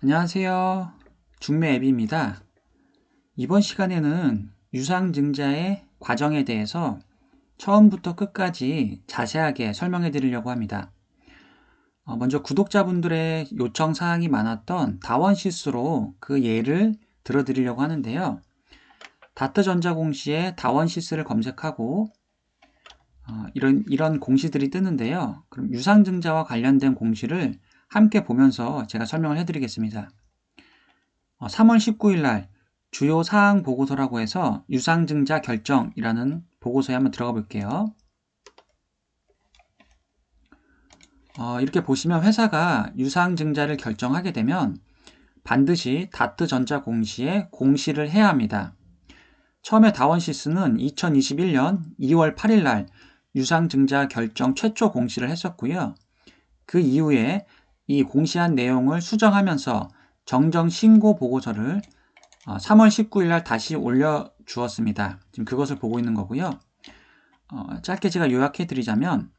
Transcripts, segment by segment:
안녕하세요. 중매앱입니다. 이번 시간에는 유상증자의 과정에 대해서 처음부터 끝까지 자세하게 설명해 드리려고 합니다. 먼저 구독자분들의 요청 사항이 많았던 다원시스로 그 예를 들어드리려고 하는데요. 다트전자공시에 다원시스를 검색하고 이런 공시들이 뜨는데요. 그럼 유상증자와 관련된 공시를 함께 보면서 제가 설명을 해드리겠습니다. 3월 19일 날 주요 사항 보고서라고 해서 유상증자 결정이라는 보고서에 한번 들어가 볼게요. 이렇게 보시면 회사가 유상증자를 결정하게 되면 반드시 다트전자 공시에 공시를 해야 합니다. 처음에 다원시스는 2021년 2월 8일 날 유상증자 결정 최초 공시를 했었고요. 그 이후에 이 공시한 내용을 수정하면서 정정 신고 보고서를 3월 19일 날 다시 올려주었습니다. 지금 그것을 보고 있는 거고요. 짧게 제가 요약해 드리자면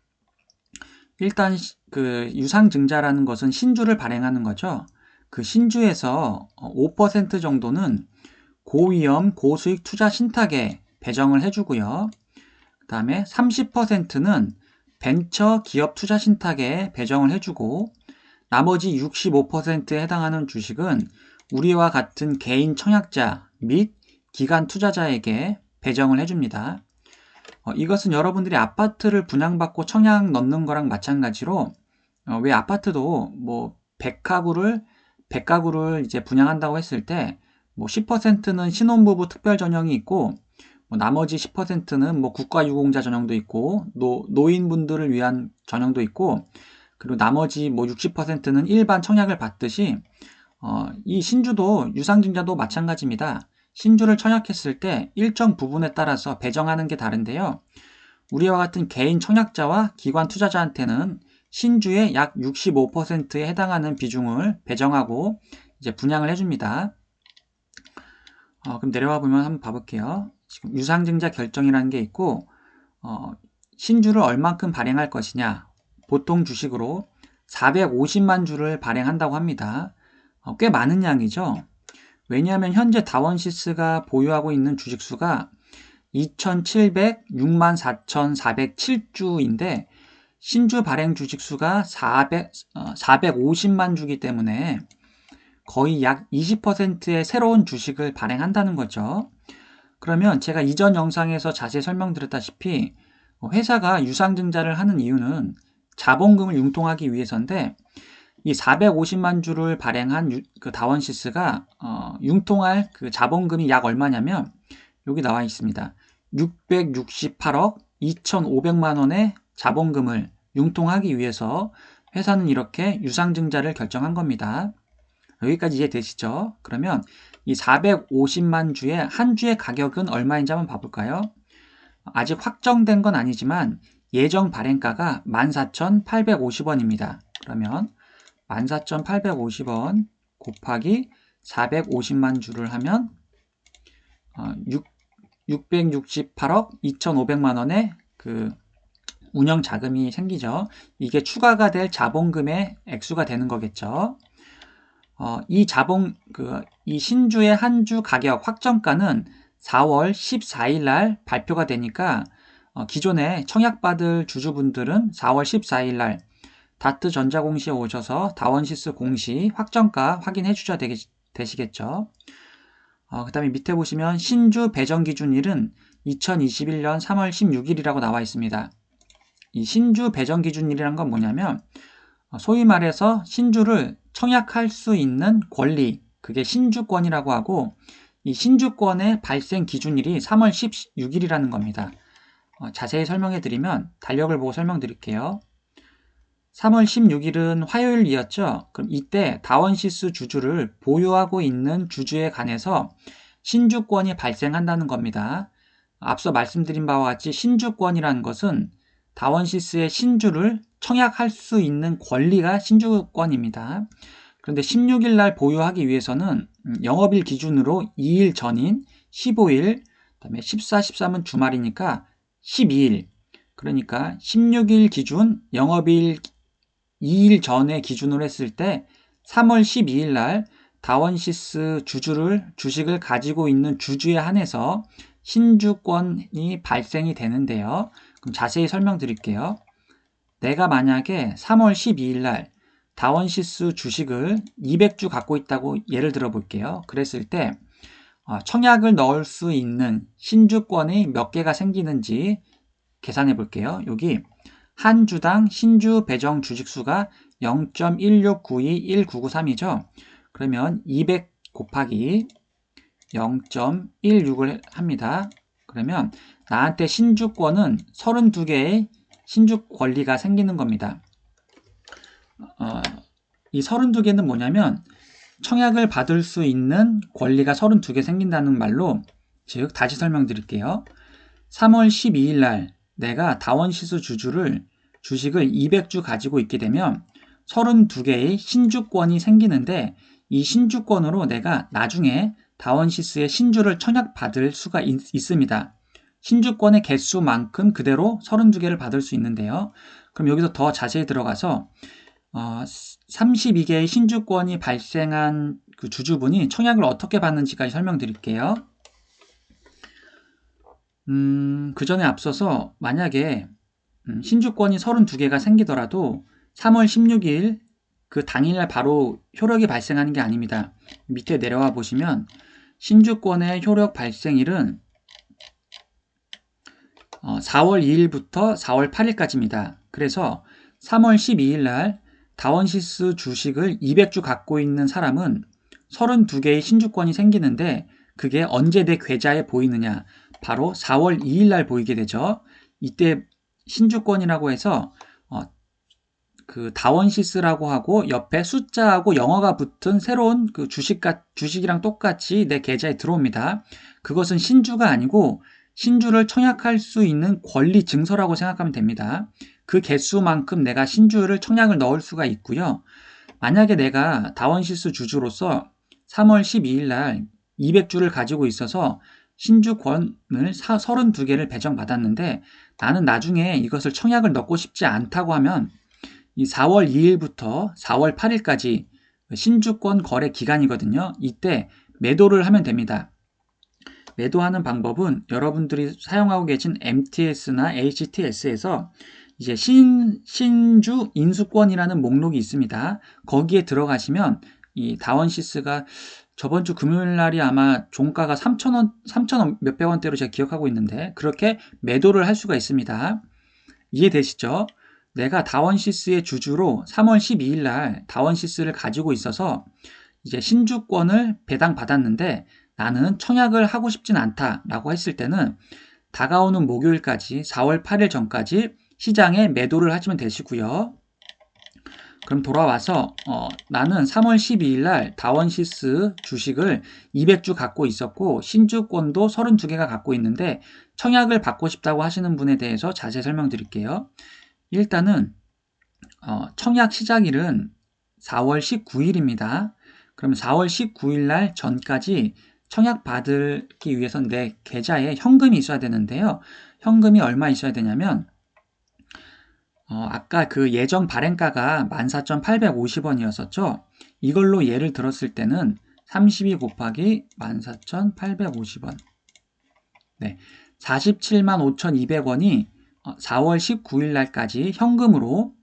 일단 그 유상증자라는 것은 신주를 발행하는 거죠. 그 신주에서 5% 정도는 고위험 고수익 투자 신탁에 배정을 해주고요. 그 다음에 30%는 벤처 기업 투자 신탁에 배정을 해주고 나머지 65%에 해당하는 주식은 우리와 같은 개인 청약자 및 기관 투자자에게 배정을 해줍니다. 이것은 여러분들이 아파트를 분양받고 청약 넣는 거랑 마찬가지로 왜 아파트도 뭐 100가구를 이제 분양한다고 했을 때 뭐 10%는 신혼부부 특별 전형이 있고 뭐 나머지 10%는 뭐 국가유공자 전형도 있고 노인분들을 위한 전형도 있고 그리고 나머지 뭐 60%는 일반 청약을 받듯이 이 신주도 유상증자도 마찬가지입니다. 신주를 청약했을 때 일정 부분에 따라서 배정하는 게 다른데요. 우리와 같은 개인 청약자와 기관 투자자한테는 신주의 약 65%에 해당하는 비중을 배정하고 이제 분양을 해줍니다. 그럼 내려와 보면 한번 봐볼게요. 지금 유상증자 결정이라는 게 있고 신주를 얼만큼 발행할 것이냐. 보통 주식으로 450만 주를 발행한다고 합니다. 꽤 많은 양이죠. 왜냐하면 현재 다원시스가 보유하고 있는 주식수가 2,706만 4,407주인데 신주 발행 주식수가 450만 주기 때문에 거의 약 20%의 새로운 주식을 발행한다는 거죠. 그러면 제가 이전 영상에서 자세히 설명드렸다시피 회사가 유상증자를 하는 이유는 자본금을 융통하기 위해서인데 이 450만 주를 발행한 그 다원시스가 융통할 그 자본금이 약 얼마냐면 여기 나와 있습니다. 668억 2,500만 원의 자본금을 융통하기 위해서 회사는 이렇게 유상증자를 결정한 겁니다. 여기까지 이해되시죠? 그러면 이 450만 주의 한 주의 가격은 얼마인지 한번 봐볼까요? 아직 확정된 건 아니지만 예정 발행가가 14,850원입니다. 그러면 14,850원 곱하기 450만 주를 하면 668억 2,500만 원의 그 운영 자금이 생기죠. 이게 추가가 될 자본금의 액수가 되는 거겠죠. 이 신주의 한 주 가격 확정가는 4월 14일 날 발표가 되니까 기존에 청약받을 주주분들은 4월 14일 날 다트전자공시에 오셔서 다원시스 공시 확정가 확인해 주셔야 되시겠죠. 그 다음에 밑에 보시면 신주 배정 기준일은 2021년 3월 16일이라고 나와 있습니다. 이 신주 배정 기준일이란 건 뭐냐면 소위 말해서 신주를 청약할 수 있는 권리, 그게 신주권이라고 하고 이 신주권의 발생 기준일이 3월 16일이라는 겁니다. 자세히 설명해 드리면 달력을 보고 설명드릴게요. 3월 16일은 화요일이었죠. 그럼 이때 다원시스 주주를 보유하고 있는 주주에 관해서 신주권이 발생한다는 겁니다. 앞서 말씀드린 바와 같이 신주권이라는 것은 다원시스의 신주를 청약할 수 있는 권리가 신주권입니다. 그런데 16일 날 보유하기 위해서는 영업일 기준으로 2일 전인 15일, 그다음에 14, 13은 주말이니까 12일, 그러니까 16일 기준 영업일 2일 전에 기준으로 했을 때 3월 12일 날 다원시스 주식을 가지고 있는 주주에 한해서 신주권이 발생이 되는데요. 그럼 자세히 설명드릴게요. 내가 만약에 3월 12일 날 다원시스 주식을 200주 갖고 있다고 예를 들어 볼게요. 그랬을 때 청약을 넣을 수 있는 신주권이 몇 개가 생기는지 계산해 볼게요. 여기 한 주당 신주 배정 주식수가 0.169219993이죠. 그러면 200 곱하기 0.16을 합니다. 그러면 나한테 신주권은 32개의 신주 권리가 생기는 겁니다. 이 32개는 뭐냐면 청약을 받을 수 있는 권리가 32개 생긴다는 말로, 즉 다시 설명드릴게요. 3월 12일 날 내가 다원시스 주식을 200주 가지고 있게 되면 32개의 신주권이 생기는데, 이 신주권으로 내가 나중에 다원시스의 신주를 청약받을 수가 있습니다. 신주권의 개수만큼 그대로 32개를 받을 수 있는데요. 그럼 여기서 더 자세히 들어가서 32개의 신주권이 발생한 그 주주분이 청약을 어떻게 받는지까지 설명드릴게요. 그 전에 앞서서 만약에 신주권이 32개가 생기더라도 3월 16일 그 당일날 바로 효력이 발생하는 게 아닙니다. 밑에 내려와 보시면 신주권의 효력 발생일은 4월 2일부터 4월 8일까지입니다. 그래서 3월 12일 날 다원시스 주식을 200주 갖고 있는 사람은 32개의 신주권이 생기는데, 그게 언제 내 계좌에 보이느냐? 바로 4월 2일 날 보이게 되죠. 이때 신주권이라고 해서 그 다원시스라고 하고 옆에 숫자하고 영어가 붙은 새로운 그 주식이랑 똑같이 내 계좌에 들어옵니다. 그것은 신주가 아니고 신주를 청약할 수 있는 권리 증서라고 생각하면 됩니다. 그 개수만큼 내가 신주를 청약을 넣을 수가 있고요. 만약에 내가 다원시스 주주로서 3월 12일 날 200주를 가지고 있어서 신주권을 32개를 배정받았는데, 나는 나중에 이것을 청약을 넣고 싶지 않다고 하면 이 4월 2일부터 4월 8일까지 신주권 거래 기간이거든요. 이때 매도를 하면 됩니다. 매도하는 방법은 여러분들이 사용하고 계신 MTS나 HTS에서 이제 신주 인수권이라는 목록이 있습니다. 거기에 들어가시면 이 다원시스가 저번 주 금요일 날이 아마 종가가 3,000원 몇백 원대로 제가 기억하고 있는데, 그렇게 매도를 할 수가 있습니다. 이해되시죠? 내가 다원시스의 주주로 3월 12일 날 다원시스를 가지고 있어서 이제 신주권을 배당받았는데 나는 청약을 하고 싶진 않다라고 했을 때는 다가오는 목요일까지 4월 8일 전까지 시장에 매도를 하시면 되시고요. 그럼 돌아와서 나는 3월 12일 날 다원시스 주식을 200주 갖고 있었고 신주권도 32개가 갖고 있는데 청약을 받고 싶다고 하시는 분에 대해서 자세히 설명드릴게요. 일단은 청약 시작일은 4월 19일입니다. 그럼 4월 19일 날 전까지 청약 받기 위해서는 내 계좌에 현금이 있어야 되는데요. 현금이 얼마 있어야 되냐면 아까 그 예정 발행가가 14,850원이었었죠. 이걸로 예를 들었을 때는 32 곱하기 14,850원. 네, 47만 5,200원이 4월 19일 날까지 현금으로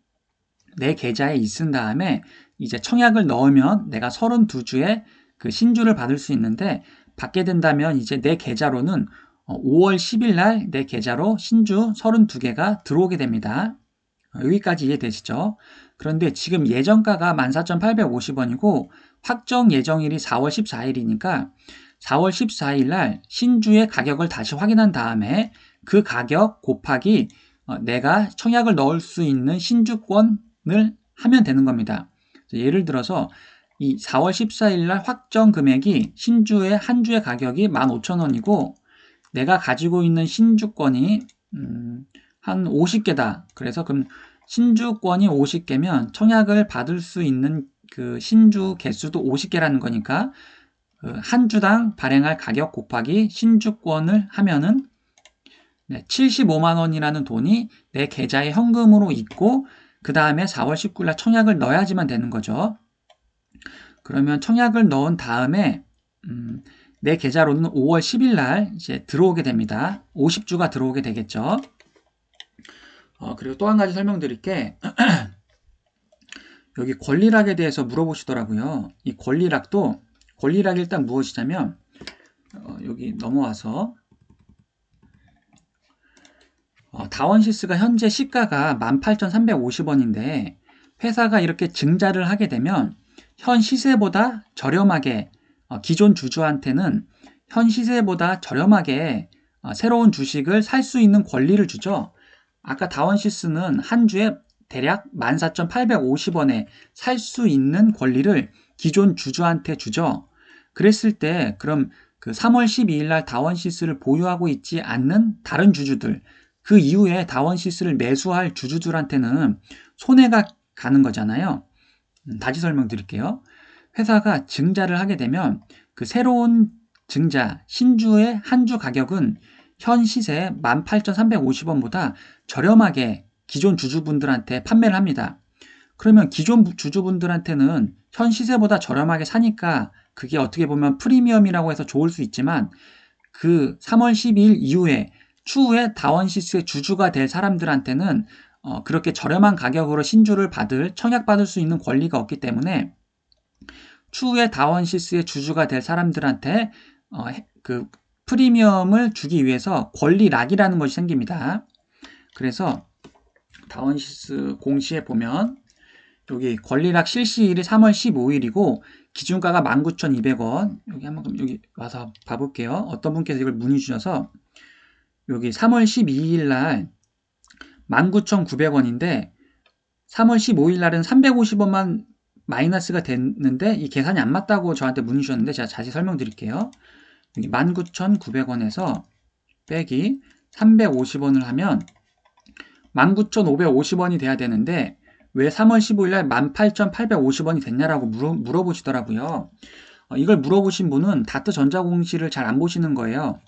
내 계좌에 있은 다음에 이제 청약을 넣으면 내가 32주에 그 신주를 받을 수 있는데, 받게 된다면 이제 내 계좌로는 5월 10일 날 내 계좌로 신주 32개가 들어오게 됩니다. 여기까지 이해되시죠? 그런데 지금 예정가가 14,850원이고 확정 예정일이 4월 14일이니까 4월 14일 날 신주의 가격을 다시 확인한 다음에 그 가격 곱하기 내가 청약을 넣을 수 있는 신주권을 하면 되는 겁니다. 예를 들어서 이 4월 14일 날 확정 금액이 신주의 한 주의 가격이 15,000원이고 내가 가지고 있는 신주권이 한 50개다. 그래서 그럼 신주권이 50개면 청약을 받을 수 있는 그 신주 개수도 50개라는 거니까 한 주당 발행할 가격 곱하기 신주권을 하면은 75만 원이라는 돈이 내 계좌에 현금으로 있고 그 다음에 4월 19일 날 청약을 넣어야지만 되는 거죠. 그러면 청약을 넣은 다음에 내 계좌로는 5월 10일 날 이제 들어오게 됩니다. 50주가 들어오게 되겠죠. 그리고 또 한 가지 설명드릴게. 여기 권리락에 대해서 물어보시더라고요. 이 권리락이 일단 무엇이냐면 여기 넘어와서 다원시스가 현재 시가가 18,350원인데 회사가 이렇게 증자를 하게 되면 현 시세보다 저렴하게 기존 주주한테는 현 시세보다 저렴하게 새로운 주식을 살 수 있는 권리를 주죠. 아까 다원시스는 한 주에 대략 14,850원에 살 수 있는 권리를 기존 주주한테 주죠. 그랬을 때 그럼 그 3월 12일 날 다원시스를 보유하고 있지 않는 다른 주주들, 그 이후에 다원시스를 매수할 주주들한테는 손해가 가는 거잖아요. 다시 설명드릴게요. 회사가 증자를 하게 되면 그 새로운 증자, 신주의 한 주 가격은 현 시세 18,350원보다 저렴하게 기존 주주분들한테 판매를 합니다. 그러면 기존 주주분들한테는 현 시세보다 저렴하게 사니까 그게 어떻게 보면 프리미엄이라고 해서 좋을 수 있지만 그 3월 12일 이후에 추후에 다원시스의 주주가 될 사람들한테는 그렇게 저렴한 가격으로 신주를 청약받을 수 있는 권리가 없기 때문에 추후에 다원시스의 주주가 될 사람들한테 그 프리미엄을 주기 위해서 권리락이라는 것이 생깁니다. 그래서 다원시스 공시에 보면 여기 권리락 실시일이 3월 15일이고 기준가가 19,200원. 여기 와서 봐볼게요. 어떤 분께서 이걸 문의 주셔서 여기 3월 12일 날 19,900원인데 3월 15일 날은 350원만 마이너스가 됐는데 이 계산이 안 맞다고 저한테 문의 주셨는데 제가 자세히 설명드릴게요. 여기 19,900원에서 빼기 350원을 하면 19,550원이 돼야 되는데 왜 3월 15일 날 18,850원이 됐냐라고 물어보시더라고요. 이걸 물어보신 분은 다트전자공시를 잘 안 보시는 거예요.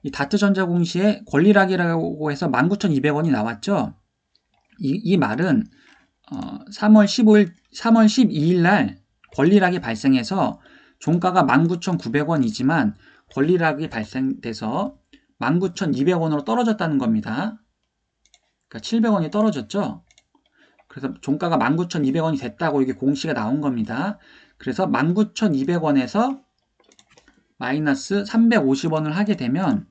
이 다트전자공시에 권리락이라고 해서 19,200원이 나왔죠. 이 말은 3월 12일 날 권리락이 발생해서 종가가 19,900원이지만 권리락이 발생돼서 19,200원으로 떨어졌다는 겁니다. 그러니까 700원이 떨어졌죠. 그래서 종가가 19,200원이 됐다고 이게 공시가 나온 겁니다. 그래서 19,200원에서 마이너스 350원을 하게 되면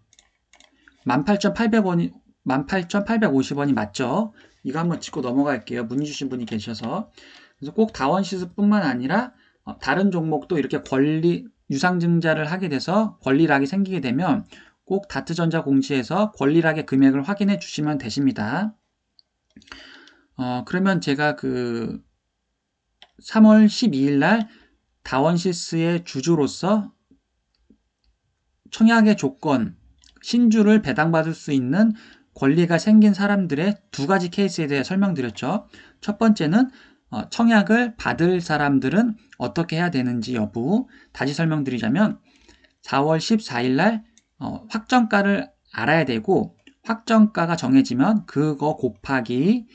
18,850원이 맞죠? 이거 한번 짚고 넘어갈게요. 문의 주신 분이 계셔서. 그래서 꼭 다원시스뿐만 아니라 다른 종목도 이렇게 유상증자를 하게 돼서 권리락이 생기게 되면 꼭 다트전자 공시에서 권리락의 금액을 확인해 주시면 되십니다. 그러면 제가 그 3월 12일 날 다원시스의 주주로서 청약의 조건, 신주를 배당받을 수 있는 권리가 생긴 사람들의 두 가지 케이스에 대해 설명드렸죠. 첫 번째는 청약을 받을 사람들은 어떻게 해야 되는지 여부 다시 설명드리자면 4월 14일 날 확정가를 알아야 되고 확정가가 정해지면 그거 곱하기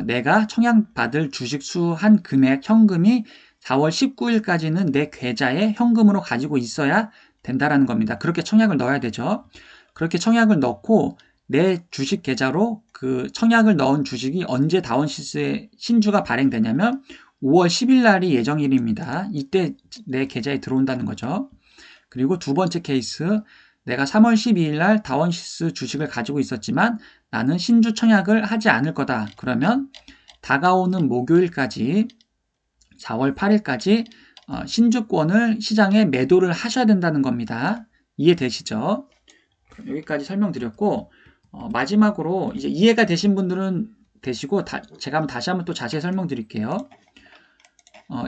내가 청약받을 주식수 한 금액 현금이 4월 19일까지는 내 계좌에 현금으로 가지고 있어야 된다라는 겁니다. 그렇게 청약을 넣어야 되죠. 그렇게 청약을 넣고 내 주식 계좌로 그 청약을 넣은 주식이 언제 다원시스의 신주가 발행되냐면 5월 10일 날이 예정일입니다. 이때 내 계좌에 들어온다는 거죠. 그리고 두 번째 케이스, 내가 3월 12일 날 다원시스 주식을 가지고 있었지만 나는 신주 청약을 하지 않을 거다. 그러면 다가오는 목요일까지 4월 8일까지 신주권을 시장에 매도를 하셔야 된다는 겁니다. 이해되시죠? 여기까지 설명드렸고 마지막으로 이제 이해가 되신 분들은 되시고 제가 다시 한번 또 자세히 설명드릴게요.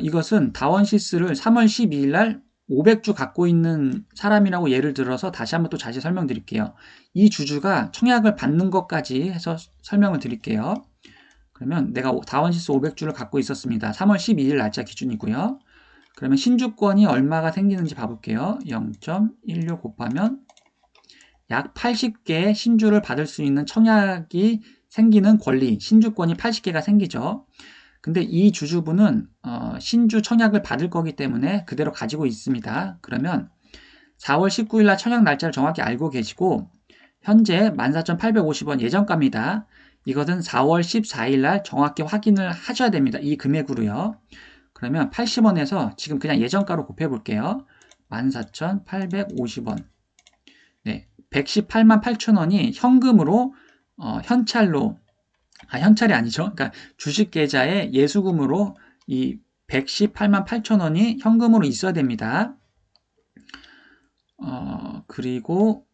이것은 다원시스를 3월 12일 날 500주 갖고 있는 사람이라고 예를 들어서 다시 한번 또 자세히 설명드릴게요. 이 주주가 청약을 받는 것까지 해서 설명을 드릴게요. 그러면 내가 다원시스 500주를 갖고 있었습니다. 3월 12일 날짜 기준이고요. 그러면 신주권이 얼마가 생기는지 봐볼게요. 0.16 곱하면 약 80개의 신주를 받을 수 있는 청약이 생기는 권리, 신주권이 80개가 생기죠. 근데 이 주주분은 신주 청약을 받을 거기 때문에 그대로 가지고 있습니다. 그러면 4월 19일 날 청약 날짜를 정확히 알고 계시고 현재 14,850원 예정가입니다. 이것은 4월 14일 날 정확히 확인을 하셔야 됩니다. 이 금액으로요. 그러면 80원에서 지금 그냥 예정가로 곱해 볼게요. 14,850원. 네, 118만 8천원이 현금으로 현찰로 현찰이 아니죠. 그러니까 주식 계좌에 예수금으로 이 118만 8천원이 현금으로 있어야 됩니다. 그리고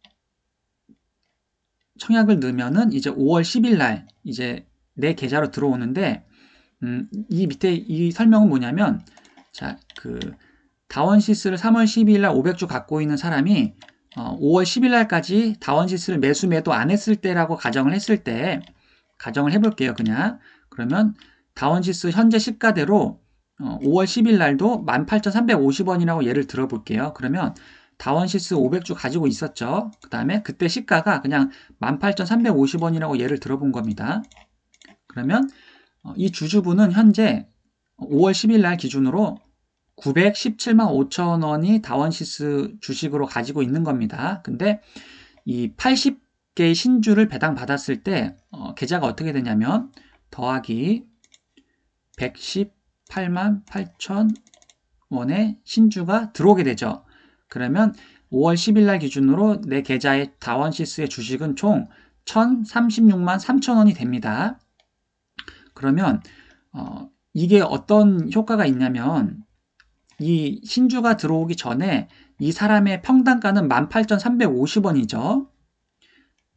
청약을 넣으면은 이제 5월 10일 날 이제 내 계좌로 들어오는데 이 밑에 이 설명은 뭐냐면 자, 다원시스를 3월 12일 날 500주 갖고 있는 사람이 5월 10일 날까지 다원시스를 매수 매도 안 했을 때라고 가정을 했을 때 가정을 해볼게요. 그냥 그러면 다원시스 현재 시가대로 5월 10일 날도 18,350원이라고 예를 들어볼게요. 그러면 다원시스 500주 가지고 있었죠. 그 다음에 그때 시가가 그냥 18,350원이라고 예를 들어본 겁니다. 그러면 이 주주분은 현재 5월 10일 날 기준으로 917만 5천 원이 다원시스 주식으로 가지고 있는 겁니다. 근데 이 80개의 신주를 배당받았을 때 계좌가 어떻게 되냐면 더하기 118만 8천 원의 신주가 들어오게 되죠. 그러면 5월 10일 날 기준으로 내 계좌에 다원시스의 주식은 총 1,036만 3천 원이 됩니다. 그러면 이게 어떤 효과가 있냐면 이 신주가 들어오기 전에 이 사람의 평단가는 18,350원이죠.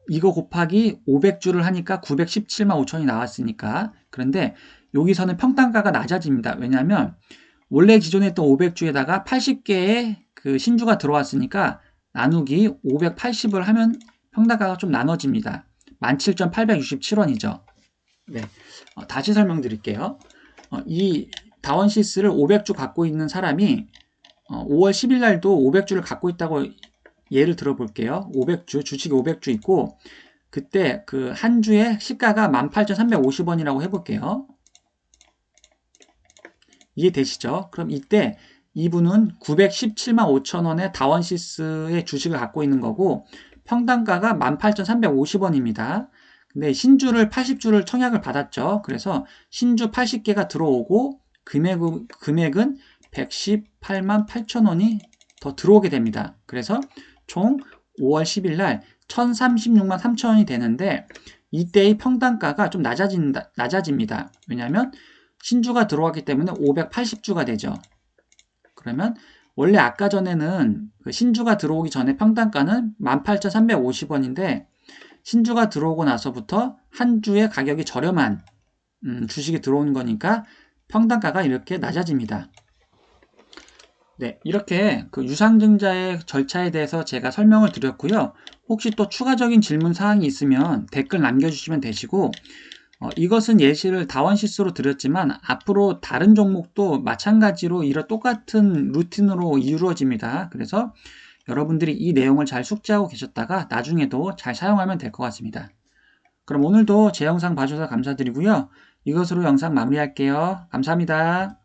이거 곱하기 500주를 하니까 917만 5천이 나왔으니까. 그런데 여기서는 평단가가 낮아집니다. 왜냐하면 원래 기존에 있던 500주에다가 80개의 그 신주가 들어왔으니까 나누기 580을 하면 평단가가 좀 나눠집니다. 17,867원이죠. 네, 다시 설명드릴게요. 이 다원시스를 500주 갖고 있는 사람이 5월 10일 날도 500주를 갖고 있다고 예를 들어볼게요. 500주, 주식이 500주 있고 그때 그 한 주의 시가가 18,350원이라고 해볼게요. 이해되시죠? 그럼 이때 이분은 917만 5천 원의 다원시스의 주식을 갖고 있는 거고 평단가가 18,350원입니다. 근데 신주를 80주를 청약을 받았죠. 그래서 신주 80개가 들어오고 금액은 118만 8천 원이 더 들어오게 됩니다. 그래서 총 5월 10일 날 1036만 3천 원이 되는데 이때의 평단가가 좀 낮아집니다. 왜냐하면 신주가 들어왔기 때문에 580주가 되죠. 그러면 원래 아까 전에는 그 신주가 들어오기 전에 평단가는 18,350원인데 신주가 들어오고 나서부터 한 주의 가격이 저렴한 주식이 들어오는 거니까 평단가가 이렇게 낮아집니다. 네, 이렇게 그 유상증자의 절차에 대해서 제가 설명을 드렸고요. 혹시 또 추가적인 질문 사항이 있으면 댓글 남겨주시면 되시고 이것은 예시를 다원시스로 드렸지만 앞으로 다른 종목도 마찬가지로 이런 똑같은 루틴으로 이루어집니다. 그래서 여러분들이 이 내용을 잘 숙지하고 계셨다가 나중에도 잘 사용하면 될 것 같습니다. 그럼 오늘도 제 영상 봐주셔서 감사드리고요. 이것으로 영상 마무리할게요. 감사합니다.